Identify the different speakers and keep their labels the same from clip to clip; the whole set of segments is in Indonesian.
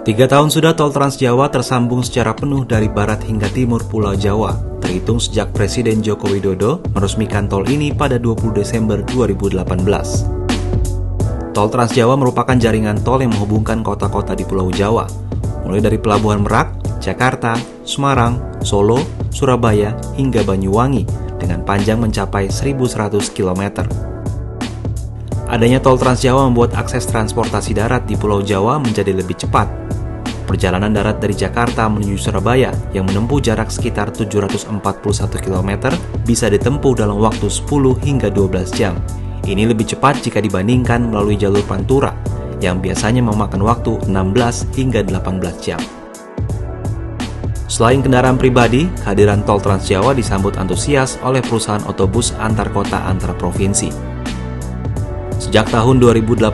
Speaker 1: 3 tahun sudah tol Trans Jawa tersambung secara penuh dari barat hingga timur Pulau Jawa, terhitung sejak Presiden Joko Widodo meresmikan tol ini pada 20 Desember 2018. Tol Trans Jawa merupakan jaringan tol yang menghubungkan kota-kota di Pulau Jawa, mulai dari Pelabuhan Merak, Jakarta, Semarang, Solo, Surabaya, hingga Banyuwangi dengan panjang mencapai 1.100 km. Adanya tol Trans Jawa membuat akses transportasi darat di Pulau Jawa menjadi lebih cepat. Perjalanan darat dari Jakarta menuju Surabaya yang menempuh jarak sekitar 741 km bisa ditempuh dalam waktu 10 hingga 12 jam. Ini lebih cepat jika dibandingkan melalui jalur Pantura yang biasanya memakan waktu 16 hingga 18 jam. Selain kendaraan pribadi, kehadiran tol Trans Jawa disambut antusias oleh perusahaan otobus antar kota antar provinsi. Sejak tahun 2018,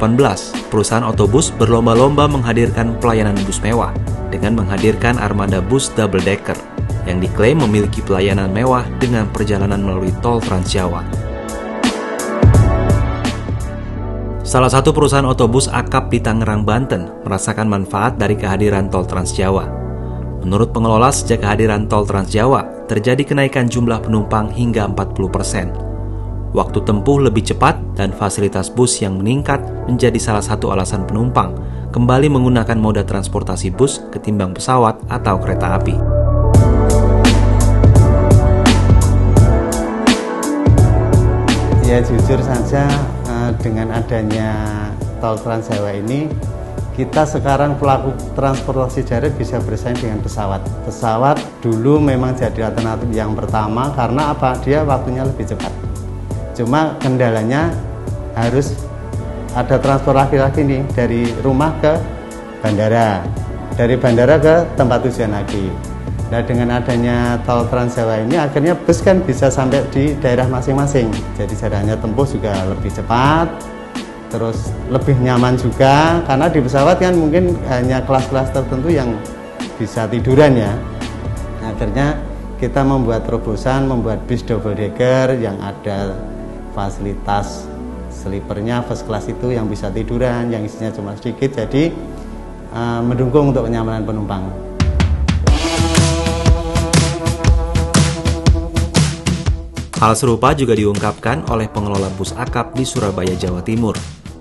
Speaker 1: perusahaan otobus berlomba-lomba menghadirkan pelayanan bus mewah dengan menghadirkan armada bus double decker yang diklaim memiliki pelayanan mewah dengan perjalanan melalui tol Trans Jawa. Salah satu perusahaan otobus akap di Tangerang, Banten merasakan manfaat dari kehadiran tol Trans Jawa. Menurut pengelola, sejak kehadiran tol Trans Jawa, terjadi kenaikan jumlah penumpang hingga 40%. Waktu tempuh lebih cepat dan fasilitas bus yang meningkat menjadi salah satu alasan penumpang kembali menggunakan moda transportasi bus ketimbang pesawat atau kereta api.
Speaker 2: Ya jujur saja dengan adanya tol Trans Jawa ini, kita sekarang pelaku transportasi darat bisa bersaing dengan pesawat. Pesawat dulu memang jadi alternatif yang pertama karena apa? Dia waktunya lebih cepat. Cuma kendalanya harus ada transportasi lagi nih dari rumah ke bandara, dari bandara ke tempat tujuan lagi. Nah dengan adanya tol Trans Jawa ini akhirnya bus kan bisa sampai di daerah masing-masing. Jadi jaraknya tempuh juga lebih cepat, terus lebih nyaman juga karena di pesawat kan mungkin hanya kelas-kelas tertentu yang bisa tiduran ya. Nah, akhirnya kita membuat terobosan, membuat bis double decker yang ada fasilitas sleepernya first class itu yang bisa tiduran, yang isinya cuma sedikit, jadi mendukung untuk kenyamanan penumpang.
Speaker 1: Hal serupa juga diungkapkan oleh pengelola bus akap di Surabaya, Jawa Timur.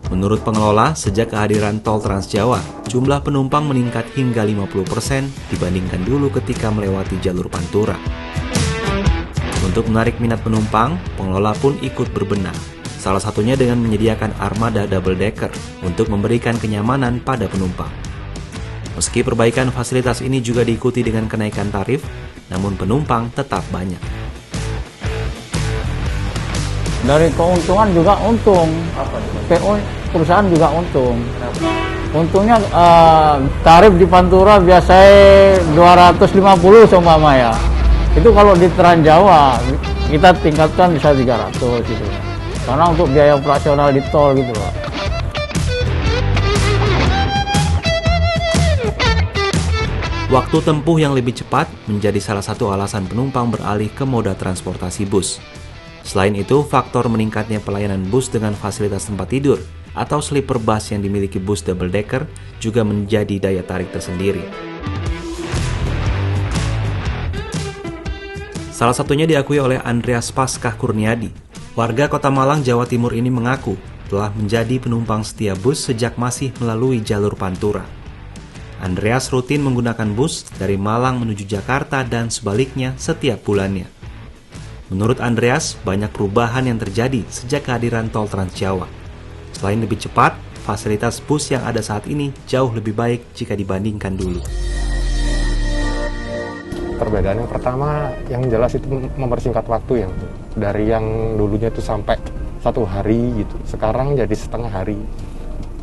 Speaker 1: Menurut pengelola, sejak kehadiran tol Trans Jawa, jumlah penumpang meningkat hingga 50% dibandingkan dulu ketika melewati jalur Pantura. Untuk menarik minat penumpang, pengelola pun ikut berbenah. Salah satunya dengan menyediakan armada double decker untuk memberikan kenyamanan pada penumpang. Meski perbaikan fasilitas ini juga diikuti dengan kenaikan tarif, namun penumpang tetap banyak.
Speaker 3: Dari keuntungan juga untung, PO perusahaan juga untung. Untungnya tarif di Pantura biasanya 250 seumpama ya. Itu kalau di Trans Jawa kita tingkatkan bisa 300 gitu. Karena untuk biaya operasional di tol gitu loh.
Speaker 1: Waktu tempuh yang lebih cepat menjadi salah satu alasan penumpang beralih ke moda transportasi bus. Selain itu, faktor meningkatnya pelayanan bus dengan fasilitas tempat tidur atau sleeper bus yang dimiliki bus double decker juga menjadi daya tarik tersendiri. Salah satunya diakui oleh Andreas Paskah Kurniadi. Warga Kota Malang, Jawa Timur ini mengaku telah menjadi penumpang setia bus sejak masih melalui jalur Pantura. Andreas rutin menggunakan bus dari Malang menuju Jakarta dan sebaliknya setiap bulannya. Menurut Andreas, banyak perubahan yang terjadi sejak kehadiran tol Trans Jawa. Selain lebih cepat, fasilitas bus yang ada saat ini jauh lebih baik jika dibandingkan dulu.
Speaker 4: Perbedaan yang pertama yang jelas itu mempersingkat waktu ya, dari yang dulunya itu sampai 1 hari gitu, sekarang jadi setengah hari,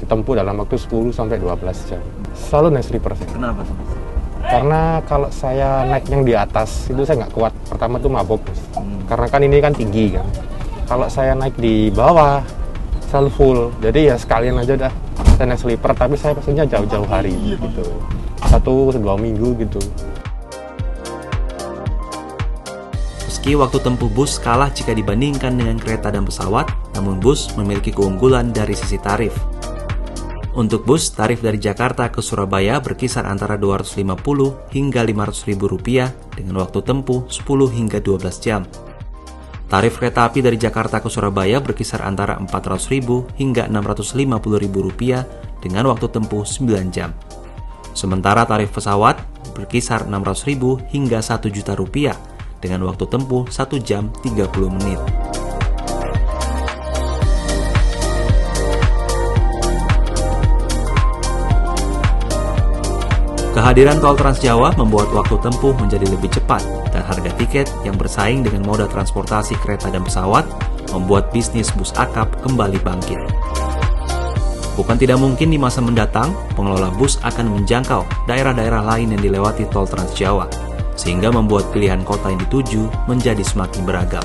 Speaker 4: ditempuh dalam waktu 10 sampai 12 jam. Selalu naik sleeper sih.
Speaker 1: Kenapa tuh?
Speaker 4: Karena kalau saya naik yang di atas itu saya nggak kuat. Pertama tuh mabok, karena kan ini kan tinggi kan. Kalau saya naik di bawah selalu full, jadi ya sekalian aja dah saya naik sleeper, tapi saya pastinya jauh-jauh hari gitu, 1-2 minggu gitu.
Speaker 1: Meski waktu tempuh bus kalah jika dibandingkan dengan kereta dan pesawat, namun bus memiliki keunggulan dari sisi tarif. Untuk bus, tarif dari Jakarta ke Surabaya berkisar antara Rp250 hingga Rp500.000 dengan waktu tempuh 10 hingga 12 jam. Tarif kereta api dari Jakarta ke Surabaya berkisar antara Rp400.000 hingga Rp650.000 dengan waktu tempuh 9 jam. Sementara tarif pesawat berkisar Rp600.000 hingga Rp1.000.000 dengan waktu tempuh 1 jam 30 menit. Kehadiran tol Trans Jawa membuat waktu tempuh menjadi lebih cepat dan harga tiket yang bersaing dengan moda transportasi kereta dan pesawat membuat bisnis bus akap kembali bangkit. Bukan tidak mungkin di masa mendatang, pengelola bus akan menjangkau daerah-daerah lain yang dilewati tol Trans Jawa, sehingga membuat pilihan kota yang dituju menjadi semakin beragam.